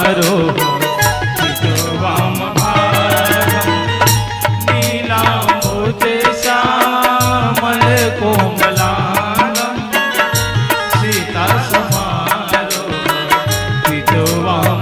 समारो वाम भागम नीलांबुजे श्यामल कोमलांगम सीता समारो वाम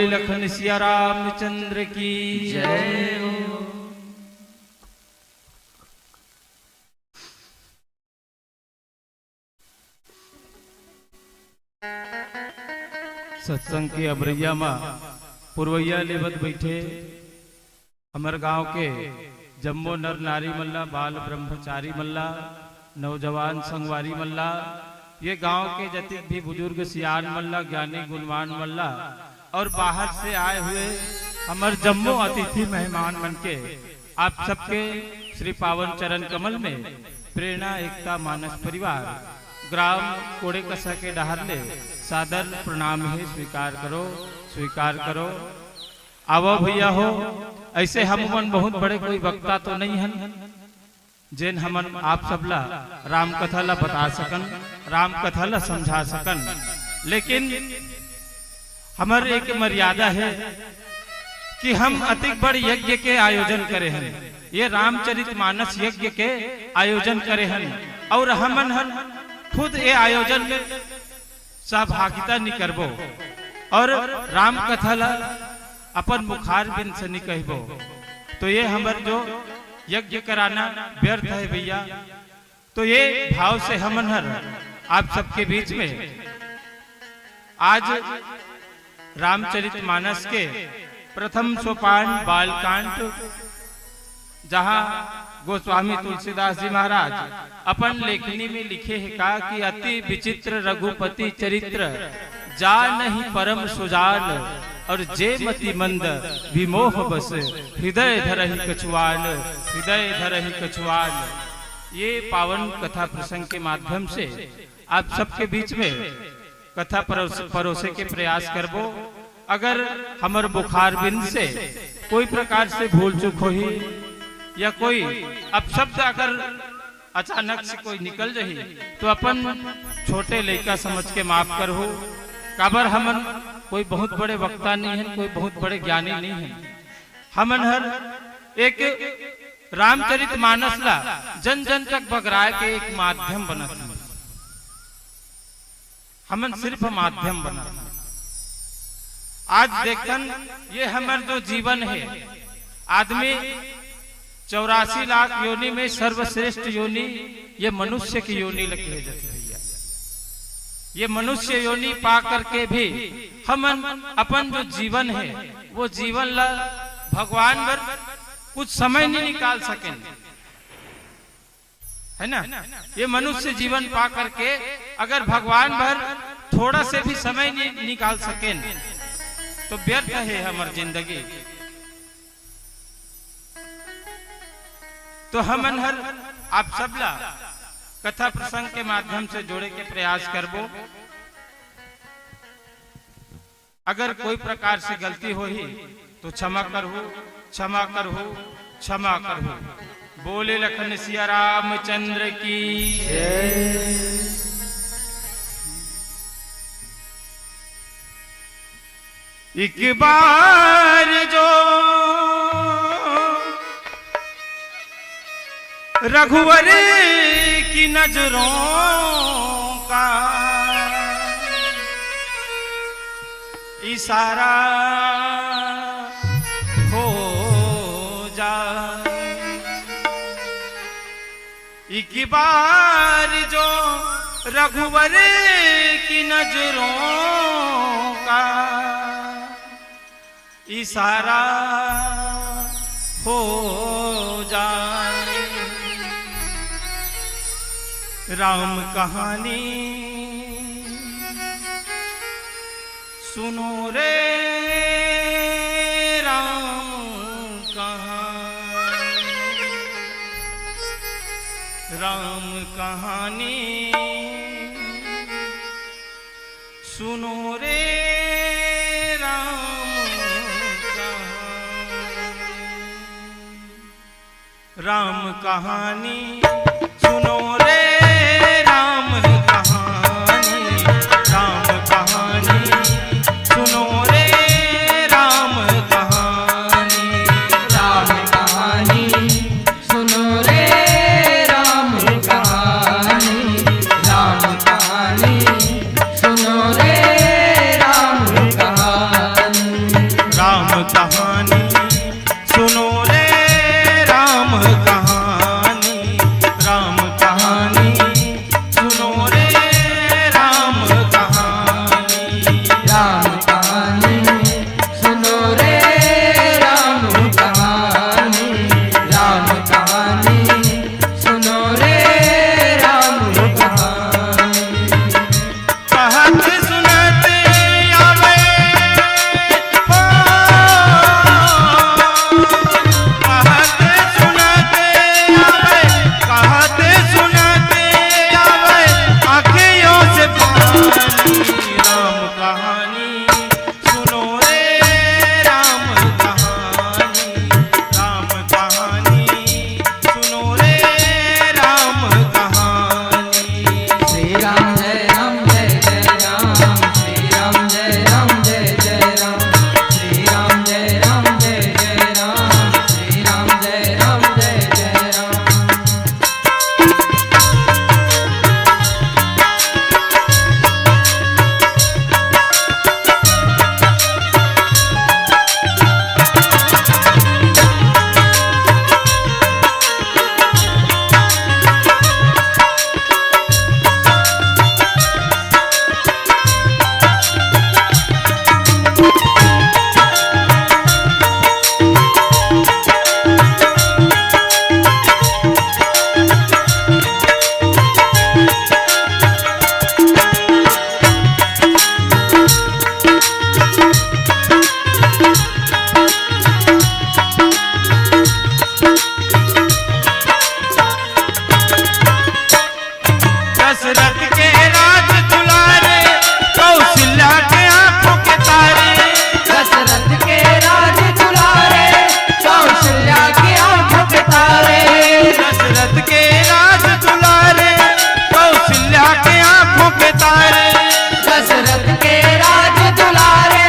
लखन सिया रामचंद्र की जय हो। सत्संग के अबरैया में पुरवैया लेवत बैठे हमार गांव के जम्मो नर नारी मल्ला, बाल ब्रह्मचारी मल्ला, नौजवान संगवारी मल्ला, ये गांव के जतिक भी बुजुर्ग सियान मल्ला, ज्ञानी गुणवान मल्ला और बाहर से आए हुए हमार जम्मो अतिथि मेहमान मन के आप सबके श्री पावन चरण कमल में प्रेरणा एकता मानस परिवार ग्राम कोड़े कसा के डहरले सादर प्रणाम है स्वीकार करो, स्वीकार करो। आवो भैया हो, ऐसे हम मन बहुत बड़े कोई वक्ता तो नहीं हन जिन हमन आप सबला राम कथा ला बता सकन, राम कथा ला समझा सकन, लेकिन हमारे एक मर्यादा है कि हम अतिक बड़ यज्ञ के आयोजन करे हैं, ये रामचरितमानस यज्ञ के आयोजन करे हैं और हमन हन खुद ये आयोजन में सहभागिता नहीं करबो और राम कथा ला अपन मुखार बिन से नहीं कहबो, तो ये हमार जो यज्ञ कराना व्यर्थ है भैया। तो ये भाव से हमन हर आप सबके बीच में आज रामचरितमानस के प्रथम सोपान बालकांड, जहां गोस्वामी तुलसीदास जी महाराज अपन लेखनी में लिखे है का कि अति विचित्र रघुपति चरित्र जा नहीं परम सुजान और जे मति मंद विमोह बस हृदय धरहि कछुआन, हृदय धरहि कछुआन। ये पावन कथा प्रसंग के माध्यम से आप सबके बीच में कथा परोसे के प्रयास करबो। अगर हमार बुखार बिंद से कोई प्रकार से भूल चूक हो ही या कोई अपशब्द अगर अचानक से कोई निकल रही तो अपन छोटे लड़का समझ के माफ कर हो। काबर हमन कोई बहुत बड़े वक्ता नहीं है, कोई बहुत बड़े ज्ञानी नहीं है, हमन हर एक रामचरितमानस ला जन जन तक बगराए के एक माध्यम बनत है। हमन सिर्फ माध्यम बना। आज देखन ये हमार जो जीवन है, आदमी 84 लाख योनि में सर्वश्रेष्ठ योनि ये मनुष्य की योनि लगी है भैया। ये मनुष्य योनि पा करके भी हम अपन जो जीवन है वो जीवन ला भगवान पर कुछ समय नहीं निकाल सके, है ना। ये मनुष्य जीवन पा करके अगर भगवान भर थोड़ा से भी समय नहीं निकाल सके तो व्यर्थ है हमारी जिंदगी। तो हम हर आप सबला कथा प्रसंग के माध्यम से जोड़े के प्रयास करबो। अगर कोई प्रकार से गलती हो ही तो क्षमा करहु, क्षमा करहु, क्षमा करहु। बोले लखन सिया रामचंद्र की जय। एक बार जो रघुवर की नजरों का इशारा हो जाए, एक बार जो रघुवर की नजरों का इशारा हो जाए। राम कहानी सुनो रे राम कहानी, राम कहानी सुनो रे राम कहानी सुनो रे राम कहानी, राम कहानी सुनो रे राम कहानी, राम कहानी सुनो रे राम कहानी, राम कहानी सुनो रे राम कहानी, राम कहानी सुनो रे राम कहानी, राम कहानी सुनो रे राम कहानी, राम कहानी सुनो रे राम कहानी, राम कहानी सुनो रे राम कहानी। कहत सुनते आवे कहत सुनते आवे, कहत सुनते आवे आँखियों से पानी। राम कहानी सुनो रे राम कहानी, राम कहानी सुनो रे राम कहानी। श्री राम जय राम जय जय राम, श्री राम जय राम जय जय राम, श्री राम जय राम जय जय राम, श्री राम जय राम जय जय राम। दशरथ के राज दुलारे कौशल्या के आंखों के तारे, दशरथ के राज दुलारे कौशल्या की आंखों के तारे, दशरथ के राज दुलारे कौशल्या के आंखों के तारे। दशरथ के राज दुलारे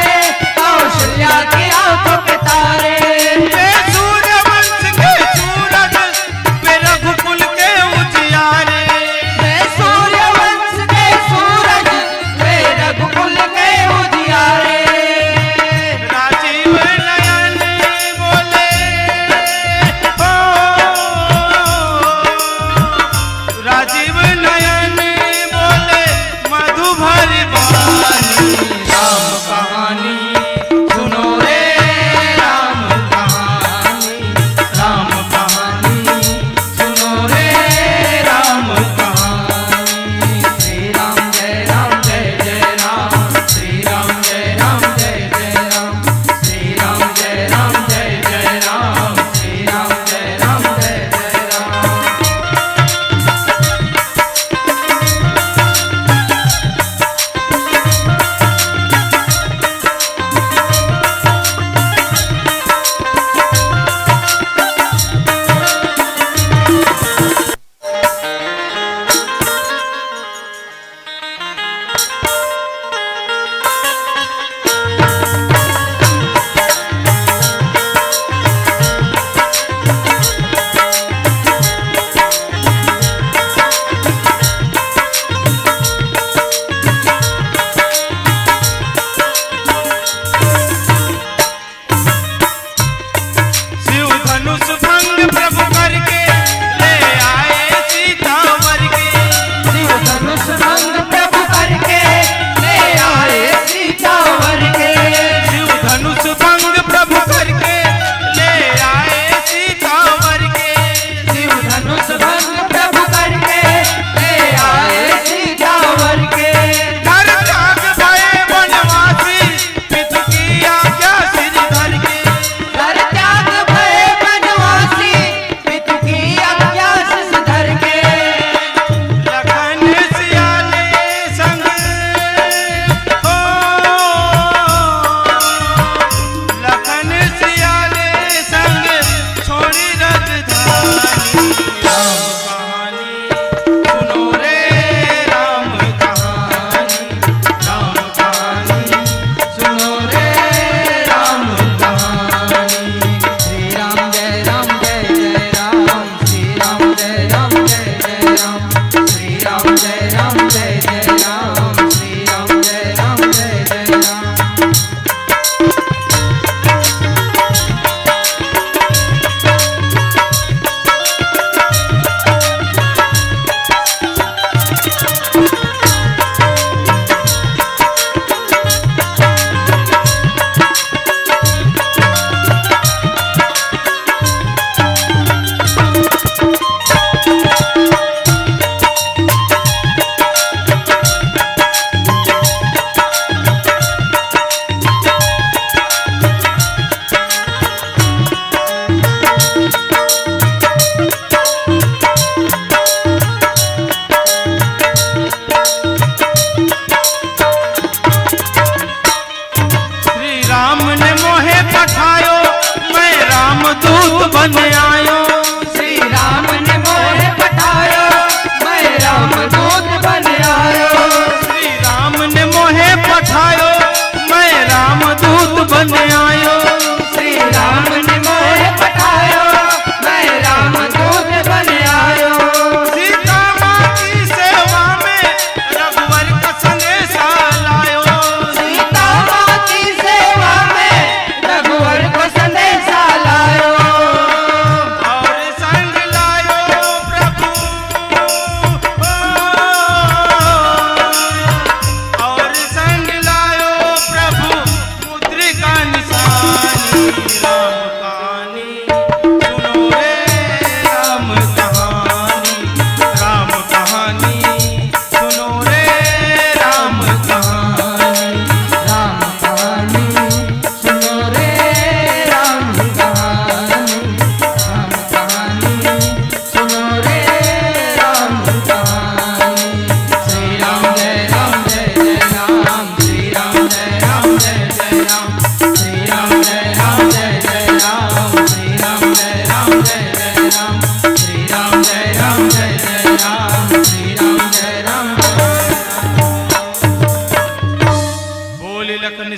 कौशल्या की आंखों के तारे। वे सूर्यवंश के सूरज, वे रघुकुल के उजियारे, वे सूर्यवंश के सूरज, वे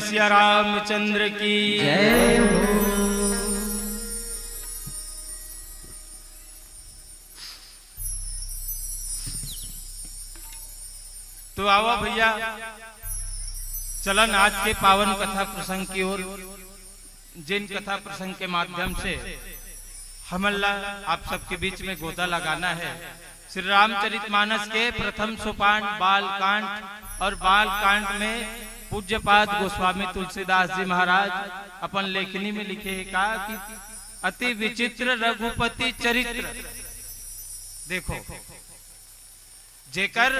सिया रामचंद्र की जय हो। तो आओ भैया, चलन आज के पावन कथा प्रसंग की ओर, जिन कथा प्रसंग के माध्यम से हमल्ला आप सबके बीच में गोता लगाना है। श्री रामचरितमानस के प्रथम सोपान बालकांड, और बालकांड में पूज्यपाद गोस्वामी तुलसीदास जी महाराज अपन लेखनी में लिखे का कि अति विचित्र रघुपति चरित्र। देखो, जेकर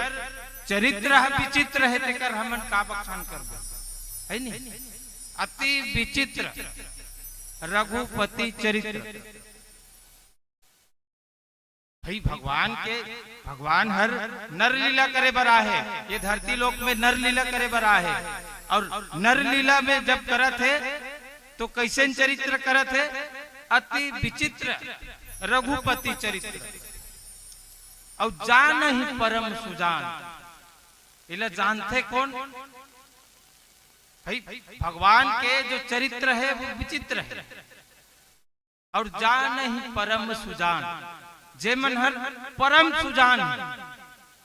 चरित्र विचित्र है तेकर हमन का बखान करबो, है नहीं? अति विचित्र रघुपति चरित्र। भाई भगवान हर नर लीला करे बरा है, ये धरती लोक में नर लीला करे बरा है। और नर लीला में जब करत है तो कैसे चरित्र करत है? अति विचित्र रघुपति चरित्र। और जान ही परम सुजान, इला जानते कौन? भाई भगवान के जो चरित्र है वो विचित्र है। और जान ही परम सुजान, जे मन हर परम सुजान है,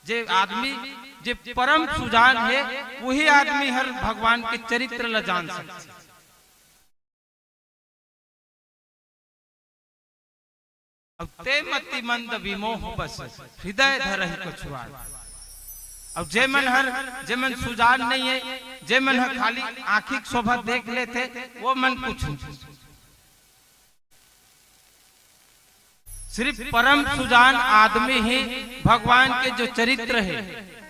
जे आदमी जे परम सुजान है वही आदमी हर भगवान के चरित्र ला जान सकते। अब ते मति मंद विमोह बस हृदय धरहि कछुआ। अब जे मन सुजान नहीं है, जे मन खाली आंखिक शोभा देख लेते, वो मन कुछ। सिर्फ परम सुजान आदमी ही भगवान के जो चरित्र है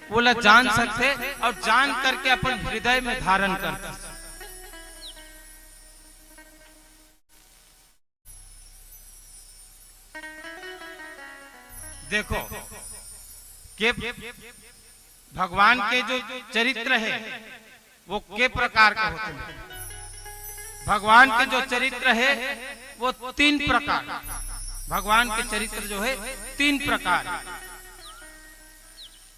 वो ला जान सकते, और जान करके अपन हृदय में धारण करते। देखो के भगवान के जो चरित्र है वो के प्रकार के होते हैं। भगवान के जो चरित्र है वो तीन प्रकार, भगवान के चरित्र जो है तीन प्रकार।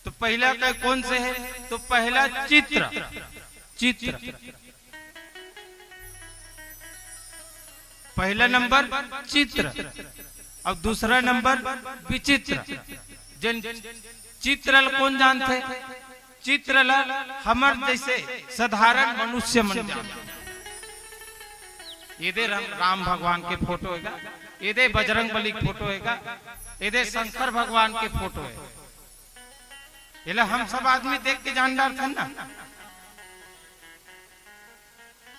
तो पहला का कौन से है? तो पहला चित्र, पहला नंबर चित्र, और दूसरा नंबर विचित्र। जिन चित्र कौन जानते? चित्र हमर जैसे साधारण मनुष्य मन जानते। ये दे राम भगवान के फोटो है, ये दे बजरंग बली की फोटो है, ये दे शंकर भगवान के फोटो है। ये हम सब आदमी देख के जानदार थे ना,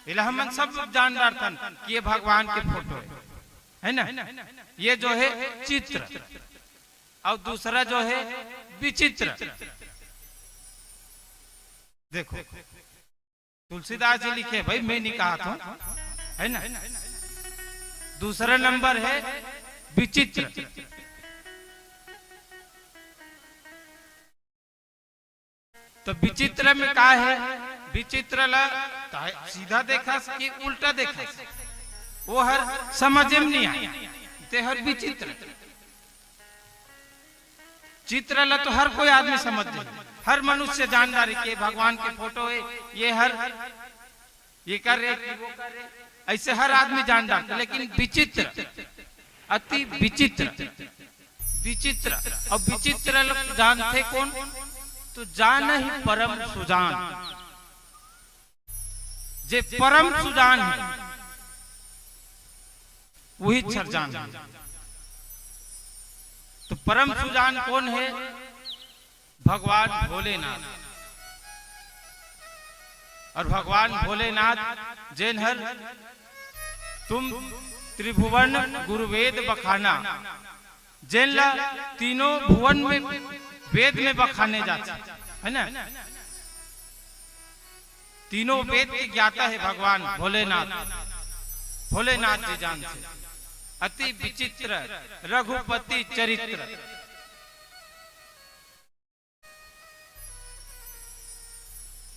ये हम सब जानदार थे कि ये भगवान के फोटो है ना? ये जो है चित्र, और दूसरा जो है विचित्र। देखो तुलसीदास जी लिखे, भाई मैं नहीं कहा था, है ना? दूसरा नंबर है विचित्र। तो विचित्र में क्या है? विचित्र सीधा देखा कि उल्टा देखा, वो हर समझ में नहीं आया, ते हर विचित्र। चित्र ला तो हर कोई आदमी समझ जाए, हर मनुष्य जानदारी के भगवान के फोटो है, ये हर ये कर रहे वो कर रहे, ऐसे हर आदमी जानदार। लेकिन विचित्र, अति विचित्र, विचित्र और विचित्र जानते कौन? तो जान ही परम सुजान, जे परम सुजान है वही छरजान है। तो परम सुजान कौन है? भगवान भोलेनाथ। और भगवान भोलेनाथ जैन हर तुम त्रिभुवन गुरुवेद बखाना, जैन ला तीनों भुवन में वेद में बखाने जाते है ना? तीनों वेद की ज्ञाता है भगवान भोलेनाथ। भोलेनाथ जी जानते। अति विचित्र रघुपति चरित्र।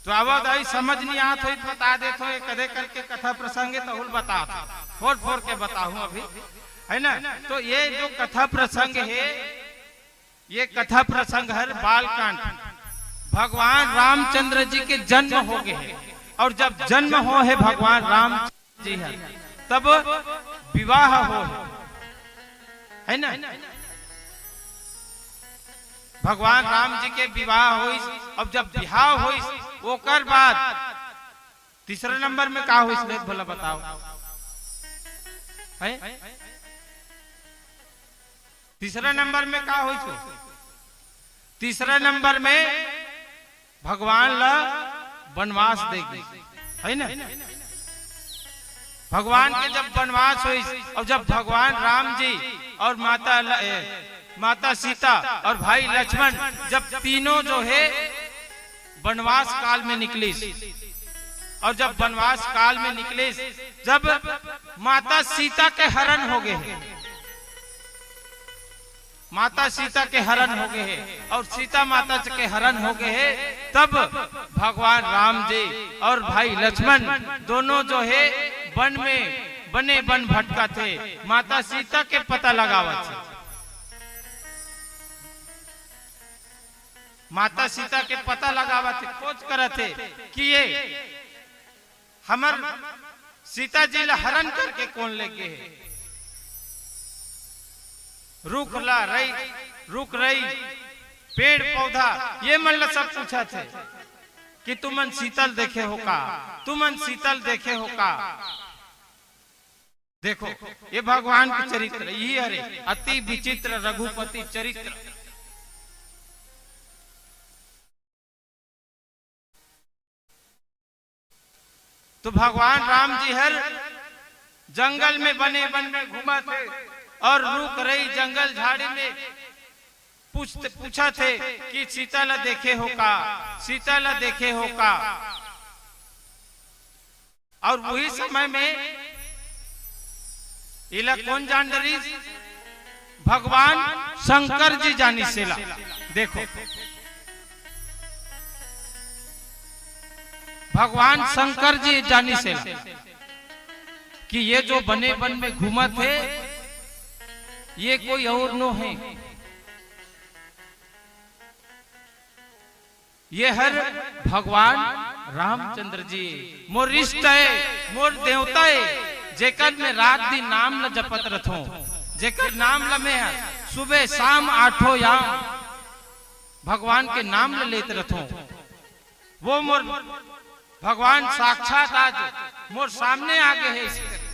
तो आवाज आई समझ नहीं आत हो बता दे तो कदे करके कथा प्रसंग है तो बता फोड़ फोड़ के बताऊं अभी, है ना? तो ये जो कथा प्रसंग है, ये कथा प्रसंग है बालकांड। भगवान रामचंद्र जी के जन्म हो गए हैं और जब जन्म हो है भगवान राम जी है तब विवाह हो है ना। भगवान राम जी के विवाह हो और जब विवाह हो ओकर बाद तीसरे नंबर में का हो भला बताओ है? तीसरा नंबर में का हो? तीसरा नंबर में भगवान ला वनवास देगी है ना। भगवान के जब वनवास हुई और जब भगवान राम जी और माता सीता और भाई लक्ष्मण जब तीनों जो है वनवास काल में निकली और जब वनवास काल में निकले जब माता सीता के हरण हो गए, माता सीता के हरण हो गए हैं और सीता माता के हरण हो गए हैं, तब भगवान राम जी और भाई लक्ष्मण दोनों जो है वन में बने वन भटका थे, माता सीता के पता लगावा थे। माता सीता के पता लगावा थे, खोज करे थे कि ये हमर सीता जी ला हरण करके कौन लेके है। रुक रही पेड़ पौधा ये मन सब पूछा थे कि तुमन शीतल देखे हो का, तुमन शीतल देखे हो का। देखो ये भगवान के चरित्र यही हरे अति विचित्र रघुपति चरित्र। तो भगवान राम जी हर जंगल में बने वन में घूमा थे और रुक रही जंगल झाड़ी में पूछा थे कि सीता ला देखे हो का, सीता ला देखे हो का। और वही समय में इला कौन जान डरी? भगवान शंकर जी जानी सेला। देखो भगवान शंकर जी जानी सेला कि ये जो बने वन में घूमा थे ये कोई और नो है, ये हर भगवान रामचंद्र जी मोर इष्ट है, मोर देवता है, जेकर में रात दिन नाम ल जपत रथो, जेकर नाम ल में सुबह शाम आठों याम भगवान के नाम ल लेते रथो। वो मोर भगवान साक्षात आज मोर सामने आ गए है, ऐसे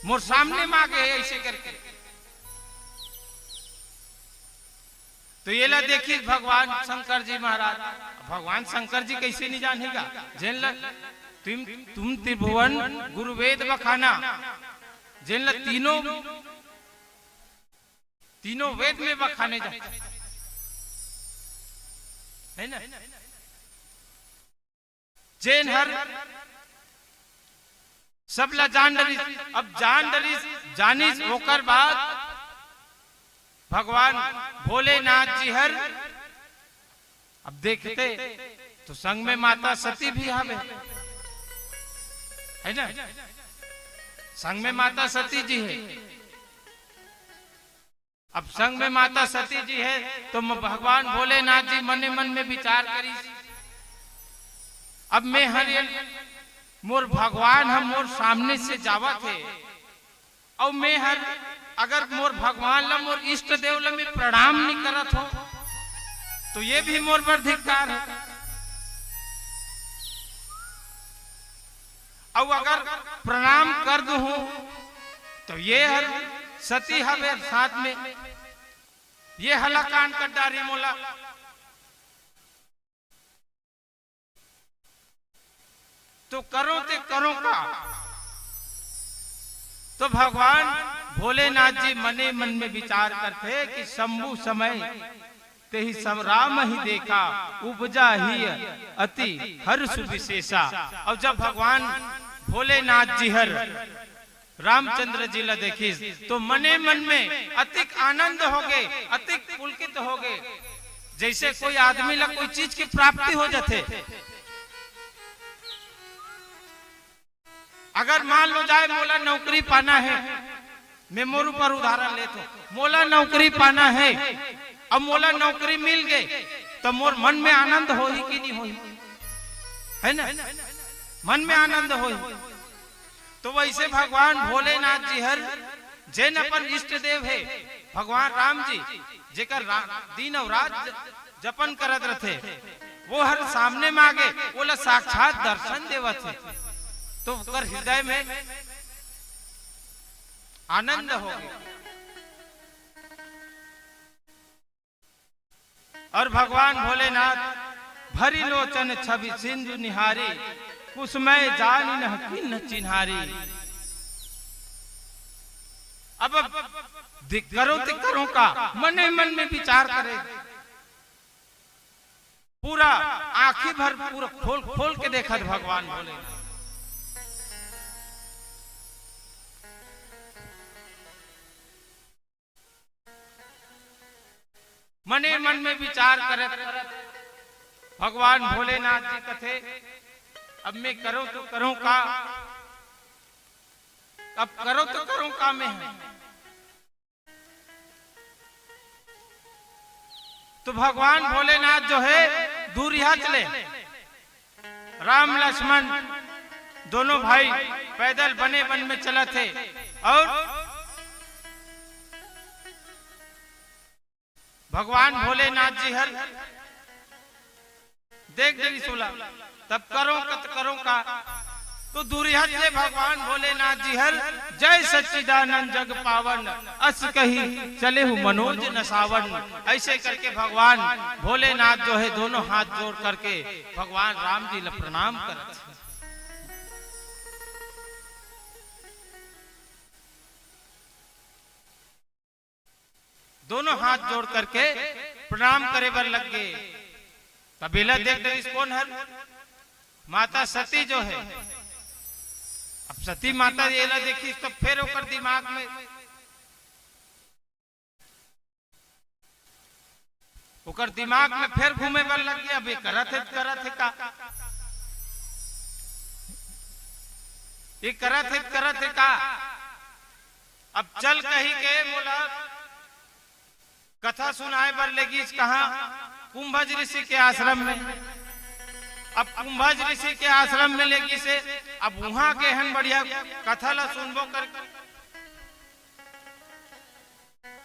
मोर सामने में आ गए है ऐसे करके। तो ये ला देखिए भगवान शंकर जी महाराज, भगवान शंकर जी कैसे नहीं जानेगा? जिन ला तुम त्रिभुवन गुरु वेद बखाना, जिन ला तीनों वेद में बखाने जाते है ना। जैन हर सब ला जान डरी, अब जान डरी जानी होकर बाद भगवान भोलेनाथ जी हर अब देखते तो संग में माता सती भी आवे है ना, संग में माता सती जी है। अब संग में माता सती जी है तो भगवान भोलेनाथ जी मन मन में विचार करी, अब मैं हर मोर भगवान हम मोर सामने से जावा थे और मैं हर अगर मोर भगवान ला मोर इष्ट देव ला मैं प्रणाम नहीं करत हो तो ये भी मोर पर धिक्कार है। और अगर प्रणाम कर दूं तो ये हर सती हवे साथ में ये हलाकान कर डारी मोला। तो करो ते करो का? तो भगवान भोलेनाथ जी मने मन में विचार करते कि शंभु समय ते ही राम ही देखा उपजा ही अति हर्ष विशेषा। और जब भगवान भोलेनाथ जी हर रामचंद्र जी ला देखी तो मने मन में अतिक आनंद हो गए, अतिक पुलकित हो गए, जैसे कोई आदमी ला कोई चीज की प्राप्ति हो जाते। अगर मान लो जाए मोला नौकरी पाना है, मैं मोर ऊपर उदाहरण लेता हूं, मोला नौकरी पाना है, अब मोला नौकरी मिल गई तो मोर मन में आनंद हो ही कि नहीं हो? है ना, मन में आनंद हो। तो वैसे भगवान भोलेनाथ जी हर जैन अपन इष्ट देव है भगवान राम जी, जेकर दिन और रात जपन करत रथे, वो हर सामने मांगे बोला साक्षात दर्शन देवत है, तो कर हृदय में आनंद हो गया। और भगवान भोलेनाथ भरी लोचन छवि सिंधु निहारी, कुसमय जानी न किन्न चिन्हारी। अब करो का मन मन में विचार करे, पूरा आंखें भर पूरा खोल खोल के देखा भगवान भोलेनाथ। मने मन में विचार करे भगवान भोलेनाथ जी कथे, अब मैं करूं तो करूं का, अब करो तो करूं का मैं है। तो भगवान भोलेनाथ जो है दूरिया चले, राम लक्ष्मण दोनों भाई पैदल बने वन में चला थे, और भगवान भोलेनाथ जी हर देख देवी सोला, तब करो का, तो दूरिया से भगवान भोलेनाथ जी हर जय सच्चिदानंद जग पावन, अस कही चले हूँ मनोज नसावन। ऐसे करके भगवान भोलेनाथ जो है दोनों हाथ जोड़ करके भगवान राम जी ला प्रणाम करते। दोनों हाथ जोड़ करके प्रणाम करे बर लग गए। कबीला देख रही कौन है, माता सती जो है। अब सती माता ये ला देखी तो फिर ओकर दिमाग में फिर घूमे बर लग गया, अब ये करत है का, ये करत है का। अब चल कही के बोला कथा सुनाए बर लगी कहा, कुंभज ऋषि के आश्रम में। अब कुंभज ऋषि के आश्रम में लेगी से, अब वहां के हन बढ़िया कथा ला सुनबो कर,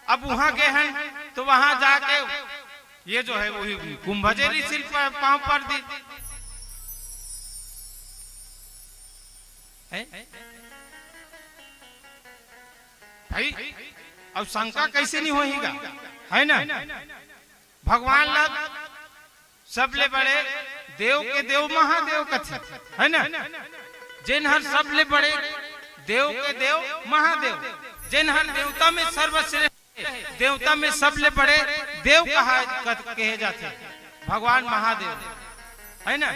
अब वहां के हन तो वहां जाके ये जो है वही कुंभज ऋषि पांव पर दी भाई। अब शंका कैसे नहीं होएगा, है ना। भगवान लग सबले बड़े देव के देव महादेव कथे, है ना। जिन हर सबले बड़े देव के देव महादेव, जिन हर देवता में सर्वश्रेष्ठ, देवता में सबले बड़े देव कहे जाते भगवान महादेव, है ना।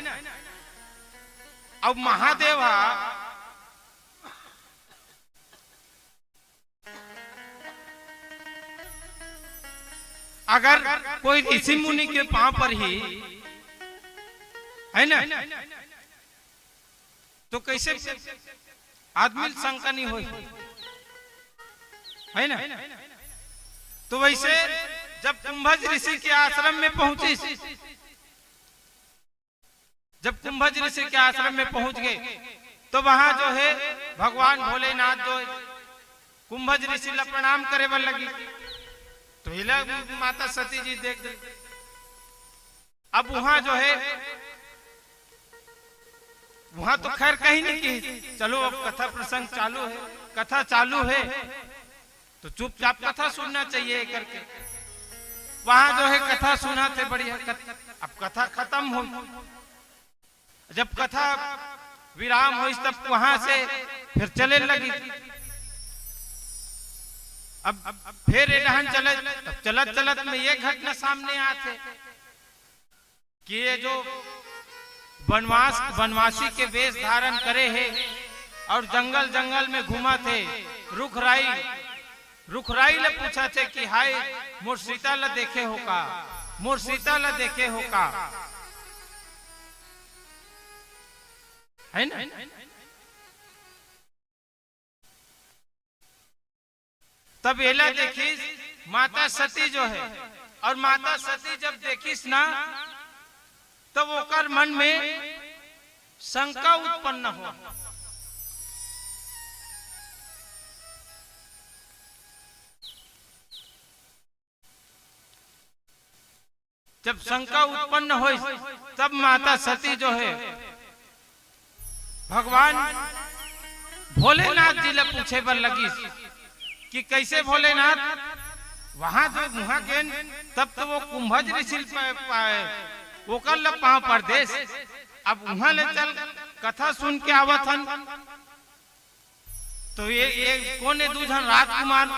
अब महादेव अगर कोई ऋषि मुनि के पांव पर ही है ना, तो कैसे आदमी शंका नहीं हो, है ना। तो वैसे जब कुंभज ऋषि के आश्रम में पहुंची, जब कुंभज ऋषि के आश्रम में पहुंच गए, तो वहां जो है भगवान भोलेनाथ जो कुंभज ऋषि ला प्रणाम करे बर लगी। तो हिला माता सती जी देख गई। अब वहां जो है वहां तो खैर कहीं नहीं की, चलो अब कथा प्रसंग चालू है, कथा चालू है तो चुपचाप कथा सुनना चाहिए करके वहां जो है कथा सुना थे बढ़िया। अब कथा खत्म हो, जब कथा विराम हुई तब वहां से फिर चले लगी। अब फिर रहन चलत चलत में ये घटना सामने आते कि ये जो वनवासी के वेश धारण करे है और जंगल जंगल में घुमा थे, रुखराई ले पूछा थे कि हाय मोर सीता ला देखे हो का, मोर सीता ला देखे हो का, है ना। तब एला देखिस माता सती जो है, और माता सती जब देखिस ना तब ओकर मन में शंका उत्पन्न हो। जब शंका उत्पन्न हो तब माता सती जो है भगवान भोलेनाथ जी ले पूछे पर लगी कि कैसे भोलेनाथ वहां जो मुहा के तब तो वो कुंभज ऋषि पाए वो कर ल पाँव परदेश अब वहां ले चल कथा सुन के आवत हन तो ये कौन है दूजन राजकुमार